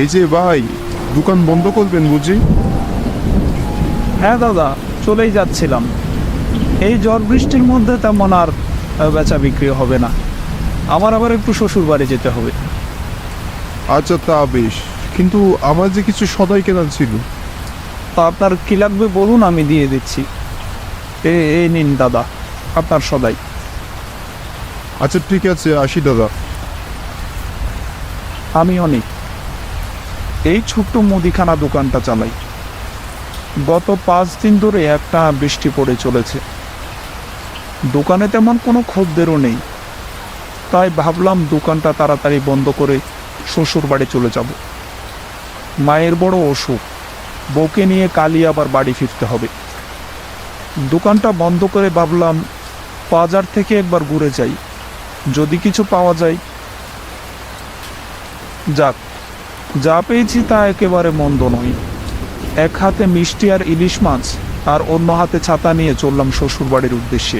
এই যে ভাই, দোকান বন্ধ করবেন বুঝি? হ্যাঁ দাদা, চলেই যাচ্ছিলাম। এই ঝড় বৃষ্টির মধ্যে তেমন আর বেচা বিক্রি হবে না। আমার আবার একটু শ্বশুর বাড়ি যেতে হবে। আচ্ছা, তা বেশ, কিন্তু আমার যে কিছু সদাই কেনার ছিল। তা আপনার কী লাগবে বলুন, আমি দিয়ে দিচ্ছি। এই নিন দাদা, আপনার সদাই। আচ্ছা ঠিক আছে, আসি দাদা। আমি অনেক এই ছোট্ট মুদিখানা দোকানটা চালাই। গত 5 দিন ধরে একটা বৃষ্টি পড়ে চলেছে। দোকানে তেমন কোনো খদ্দেরও নেই, তাই ভাবলাম দোকানটা তাড়াতাড়ি বন্ধ করে শ্বশুর বাড়ি চলে যাব। মায়ের বড় অসুখ, বউকে নিয়ে কালই আবার বাড়ি ফিরতে হবে। দোকানটা বন্ধ করে ভাবলাম বাজার থেকে একবার ঘুরে যাই, যদি কিছু পাওয়া যায়। যাক, যা পেয়েছি তা একেবারে মন্দ নয়। এক হাতে মিষ্টি আর ইলিশ মাছ, আর অন্য হাতে ছাতা নিয়ে চললাম শ্বশুর বাড়ির উদ্দেশ্যে।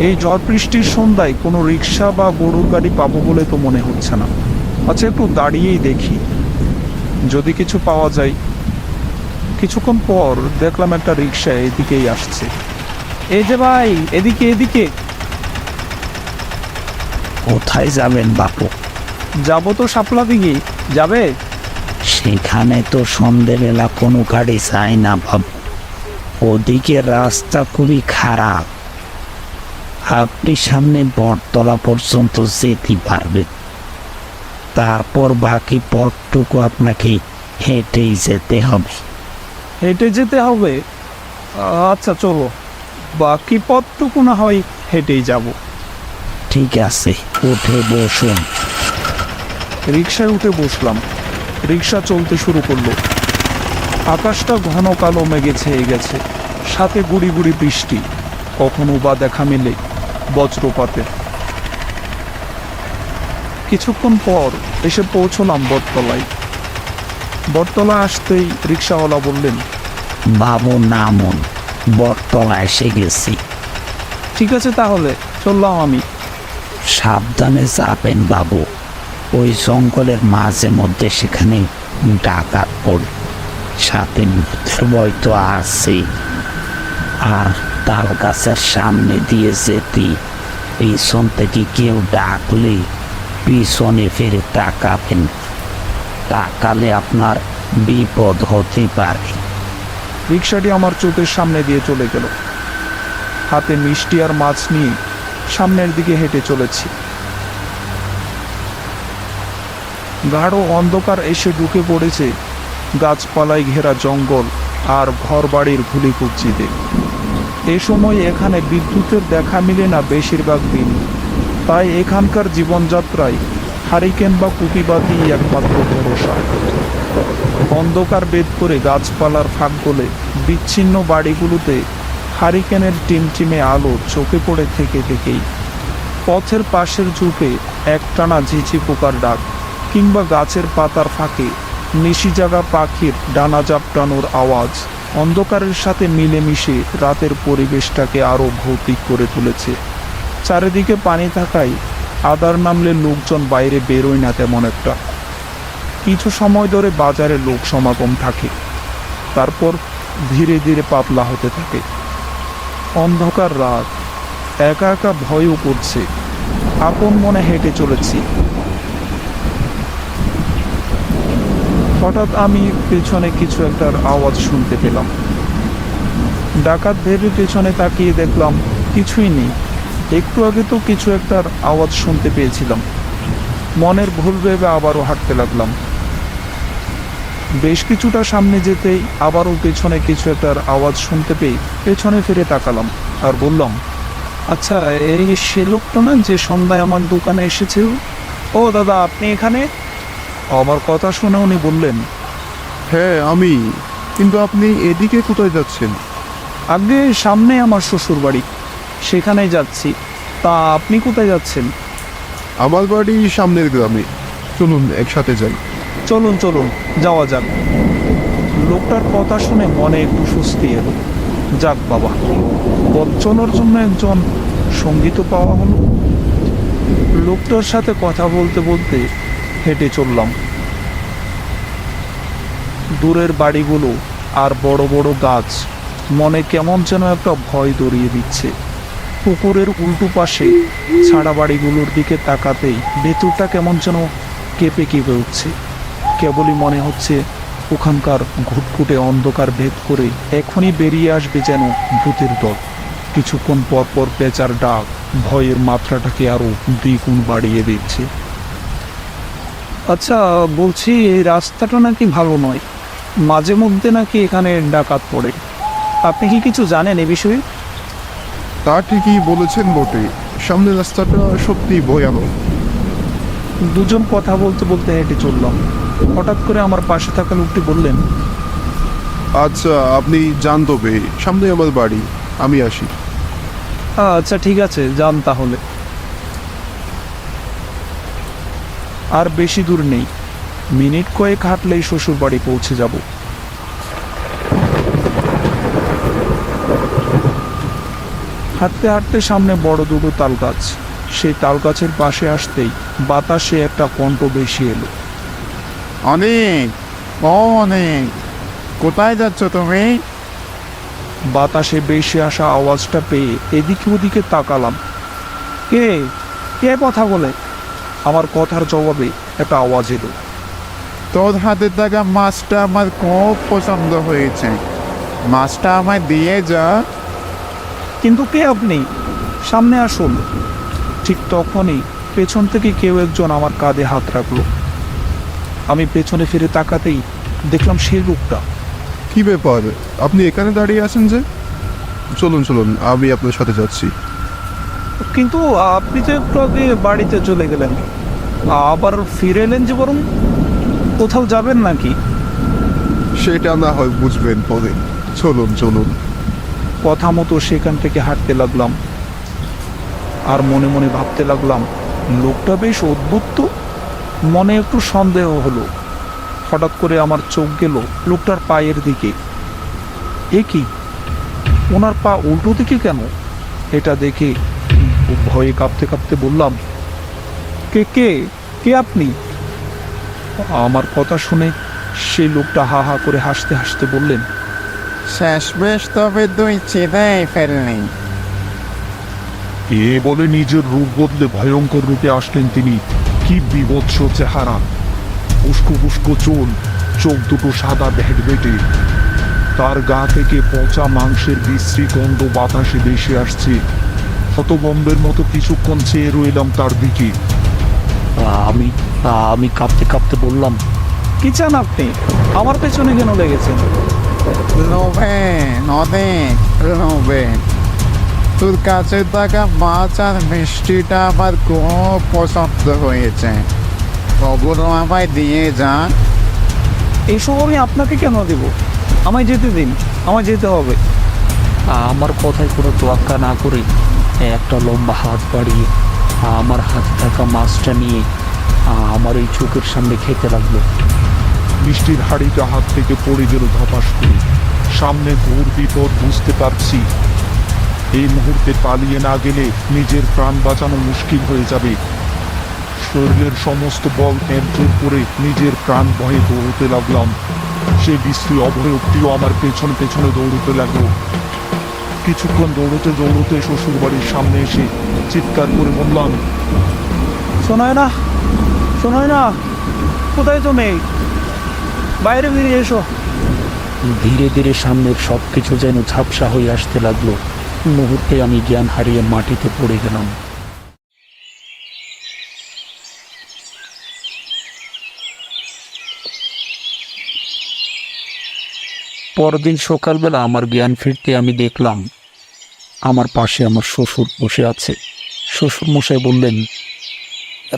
এই ঝড় বৃষ্টির সন্ধ্যায় কোনো রিক্সা বা গরুর গাড়ি পাবো বলে তো মনে হচ্ছে না। আচ্ছা, একটু দাঁড়িয়েই দেখি, যদি কিছু পাওয়া যায়। কিছুক্ষণ পর দেখলাম একটা রিক্সা এদিকেই আসছে। এই যে ভাই, এদিকে এদিকে। কোথায় যাবেন বাপু? যাবো তো শাপলা দিকে। যাবে? সেখানে তো সন্ধ্যেবেলা কোনো গাড়ি যায় না বাবু, ওদিকে রাস্তা খুবই খারাপ। আপনি সামনে বটতলা পর্যন্ত যেতে পারবেন, তারপর বাকি পথটুকু আপনাকে হেঁটেই যেতে হবে। হেঁটে যেতে হবে? আচ্ছা চলো, বাকি পথটুকু না হয় হেঁটেই যাব। ঠিক আছে, উঠে বসুন। রিক্সায় উঠে বসলাম। রিক্সা চলতে শুরু করলো। আকাশটা ঘন কালো মেঘে ছেয়ে গেছে, সাথে গুড়ি গুড়ি বৃষ্টি, কখনো বা দেখা মেলে বজ্রপাতের। কিছুক্ষণ পর এসে পৌঁছলাম বটতলায়। বটতলা আসতেই রিক্সাওয়ালা বললেন, বাবু নামুন, বটতলা এসে গেছি। ঠিক আছে তাহলে চললাম আমি। সাবধানে যাবেন বাবু, ওই জঙ্গলের মাঝে মধ্যে সেখানে ডাকাত পড়ে, সাথে ভয় তো আছে। আর তার গাছের সামনে দিয়ে যেতে পিছন থেকে কেউ ডাকলে পিছনে ফিরে তাকাবেন, তাকালে আপনার বিপদ হতে পারে। রিক্সাটি আমার চোখের সামনে দিয়ে চলে গেল। হাতে মিষ্টি আর মাছ নিয়ে সামনের দিকে হেঁটে চলেছি। গাঢ় অন্ধকার এসে ঢুকে পড়েছে গাছপালায় ঘেরা জঙ্গল আর ঘরবাড়ির ঘুলিকুচিতে। এ সময় এখানে বিদ্যুতের দেখা মিলে না বেশিরভাগ দিন, তাই এখানকার জীবনযাত্রায় হারিকেন বা কুপিবাতি একমাত্র ভরসা। অন্ধকার ভেদ করে গাছপালার ফাঁক গলে বিচ্ছিন্ন বাড়িগুলোতে হারিকেনের টিমটিমে আলো চোখে পড়ে থেকে থেকেই। পথের পাশের ঝুপে একটানা ঝিঝি পোকার ডাক, কিংবা গাছের পাতার ফাঁকে নিশিজাগা পাখির ডানা জাপটানোর আওয়াজ অন্ধকারের সাথে মিলেমিশে রাতের পরিবেশটাকে আরও ভৌতিক করে তুলেছে। চারিদিকে পানি থাকায় আদার নামলে লোকজন বাইরে বেরোয় না তেমন একটা। কিছু সময় ধরে বাজারে লোক সমাগম থাকে, তারপর ধীরে ধীরে পাতলা হতে থাকে। অন্ধকার রাত, একা একা ভয়ও করছে। আপন মনে হেঁটে চলেছি। হঠাৎ আমি পেছনে কিছু একটার আওয়াজ শুনতে পেলাম। ডাকাত ভেবে পেছনে তাকিয়ে দেখলাম কিছুই নেই। একটু আগে তো কিছু একটার আওয়াজ শুনতে পেয়েছিলাম। মনের ভুল ভেবে আবারও হাঁটতে লাগলাম। বেশ কিছুটা সামনে যেতেই আবারও পেছনে কিছু একটার আওয়াজ শুনতে পেয়ে পেছনে ফিরে তাকালাম আর বললাম, আচ্ছা এই সে লোকটা না যে সন্ধ্যায় আমার দোকানে এসেছিল? ও দাদা, আপনি এখানে? আমার কথা শুনে উনি বললেন, হ্যাঁ আমি, কিন্তু আপনি এদিকে কোথায় যাচ্ছেন? আগে সামনে আমার শ্বশুর বাড়ি, সেখানেই যাচ্ছি। তা আপনি কোথায় যাচ্ছেন? আমার বাড়ি সামনের গ্রামে, চলুন একসাথে যাই। চলুন চলুন, যাওয়া যাক। লোকটার কথা শুনে মনে একটু স্বস্তি এলো। যাক বাবা, পথ চলার জন্য একজন সঙ্গী তো পাওয়া হলো। লোকটার সাথে কথা বলতে বলতে হেঁটে চললাম। দূরের বাড়িগুলো আর বড় বড় গাছ মনে কেমন যেন একটা ভয় দড়িয়ে দিচ্ছে। পুকুরের উল্টো পাশে ছাড়া বাড়িগুলোর দিকে তাকাতেই ভেতরটা কেমন যেন কেঁপে কেঁপে উঠছে। কেবলই মনে হচ্ছে ওখানকার ঘুটঘুটে অন্ধকার ভেদ করে এখনই বেরিয়ে আসবে যেন ভূতের দল। কিছুক্ষণ পর পর পেঁচার ডাক ভয়ের মাত্রাটাকে আরো দ্বিগুণ বাড়িয়ে দিচ্ছে। আচ্ছা, বলছি এই রাস্তাটা নাকি ভালো নয়, মাঝে মধ্যে নাকি এখানে ডাকাত পড়ে। আপনি কি কিছু জানেন এ বিষয়ে? তা ঠিকই বলেছেন বটে, সামনের রাস্তাটা সত্যি ভয়ানক। দুজন কথা বলতে বলতে হেঁটে চললাম। হঠাৎ করে আমার পাশে থাকা লোকটি বললেন, আচ্ছা আপনি যান, তবে সামনে আমার বাড়ি, আমি আসি। আচ্ছা ঠিক আছে, যান তাহলে। আর বেশি দূর নেই, মিনিট কয়েক হাঁটলেই শ্বশুর বাড়ি পৌঁছে যাব। হাঁটতে হাঁটতে সামনে বড় দুটো তাল গাছ। সেই তাল গাছের পাশে আসতেই বাতাসে একটা কণ্ঠ বেশি এলো। অনেক অনেক, কোথায় যাচ্ছ তুমি? বাতাসে বেশি আসা আওয়াজটা পেয়ে এদিকে ওদিকে তাকালাম। কে কে কথা বলে? আমার কথার জবাবে একটা আওয়াজ এলো। তোর হাতে থাকা মাছটা আমার খুব পছন্দ হয়েছে, মাছটা আমায় দিয়ে যা। কিন্তু কে আপনি? সামনে আসুন। ঠিক তখনই পেছন থেকে কেউ একজন আমার কাঁধে হাত রাখলো। আমি পেছনে ফিরে তাকাতেই দেখলাম সেই লোকটা। কি ব্যাপার, আপনি এখানে দাঁড়িয়ে আছেন যে? চলুন চলুন, আমি আপনার সাথে যাচ্ছি। কিন্তু আপনি তো একটু আগে বাড়িতে চলে গেলেন, আবার ফিরে এলেন যে বরং। কোথাও যাবেন নাকি? সেটা না হয় বুঝবেন পরে, চলুন চলুন। কথা মতো সেখান থেকে হাঁটতে লাগলাম। আর মনে মনে ভাবতে লাগলাম, লোকটা বেশ অদ্ভুত তো। মনে একটু সন্দেহ হলো। হঠাৎ করে আমার চোখ গেল লোকটার পায়ের দিকে। এ কি, ওনার পা উল্টো দিকে কেন? এটা দেখে ভয়ে কাঁপতে কাঁপতে বললাম, কে কে কে আপনি? আমার কথা শুনে সেই লোকটা হা হা করে হাসতে হাসতে বললেন, শেষ বেশ তবে তুই চিনেই ফেলনি। এ বলে নিজের রূপ বদলে ভয়ঙ্কর রূপে আসলেন তিনি। কি বিভৎস চেহারা, উস্কো উস্কো চুল, চোখ দুটো সাদা ভেটভেটে। তার গা থেকে পচা মাংসের বিশ্রী গন্ধ বাতাসে ভেসে আসছে। হতভম্বের মতো কিছুক্ষণ চেয়ে রইলাম তার দিকে। আমি আমি কাঁপতে কাঁপতে বললাম, কি চান আপনি? আমার পেছনে কেন লেগেছেন? লোভে অনেক লোভে, তোর কাছে থাকা মাছ আর মিষ্টিটা আমার খুব পছন্দ হয়েছে, ওগুলো আমায় দিয়ে যা। এইসব আমি আপনাকে কেন দেব? আমায় যেতে দিন, আমায় যেতে হবে। আমার কথায় কোনো তোয়াক্কা না করে একটা লম্বা হাত বাড়িয়ে আমার হাতে থাকা মাছটা নিয়ে আমার এই চোখের সামনে খেতে লাগলো। মিষ্টির হাড়িটা হাত থেকে পড়ে গেল ধপাস করে। সামনে ঘোর বিপদ বুঝতে পারছি। এই মুহূর্তে পালিয়ে না গেলে নিজের প্রাণ বাঁচানো মুশকিল হয়ে যাবে। শরীরের সমস্ত বল একজোর করে নিজের প্রাণ ভয়ে দৌড়তে লাগলাম। সে বিশ্রী অভয়ক্তিও আমার পেছনে পেছনে দৌড়তে লাগলো। কিছুক্ষণ দৌড়তে দৌড়তে শ্বশুর বাড়ির সামনে এসে চিৎকার করে বললাম, শোনায় না, শোনায় না, কোথায় তুমি? বাইরে বেরিয়ে এসো। ধীরে ধীরে সামনের সব কিছু যেন ঝাপসা হয়ে আসতে লাগলো। মুহূর্তে আমি জ্ঞান হারিয়ে মাটিতে পড়ে গেলাম। পরদিন সকালবেলা আমার জ্ঞান ফিরতে আমি দেখলাম আমার পাশে আমার শ্বশুর বসে আছে। শ্বশুর মশাই বললেন,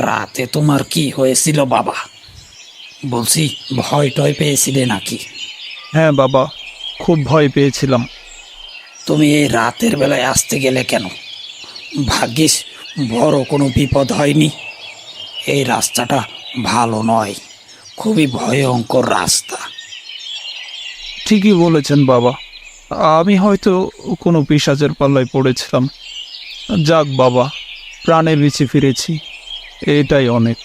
রাতে তোমার কি হয়েছিল বাবা? বলছি, ভয় টয় পেয়েছিলে নাকি? হ্যাঁ বাবা, খুব ভয় পেয়েছিলাম। তুমি এই রাতের বেলায় আসতে গেলে কেন? ভাগ্যিস বড় কোনো বিপদ হয়নি। এই রাস্তাটা ভালো নয়, খুবই ভয়ঙ্কর রাস্তা। ঠিকই বলেছেন বাবা, আমি হয়তো কোনো পিশাচের পাল্লায় পড়েছিলাম। যাক বাবা, প্রাণে বেঁচে ফিরেছি, এটাই অনেক।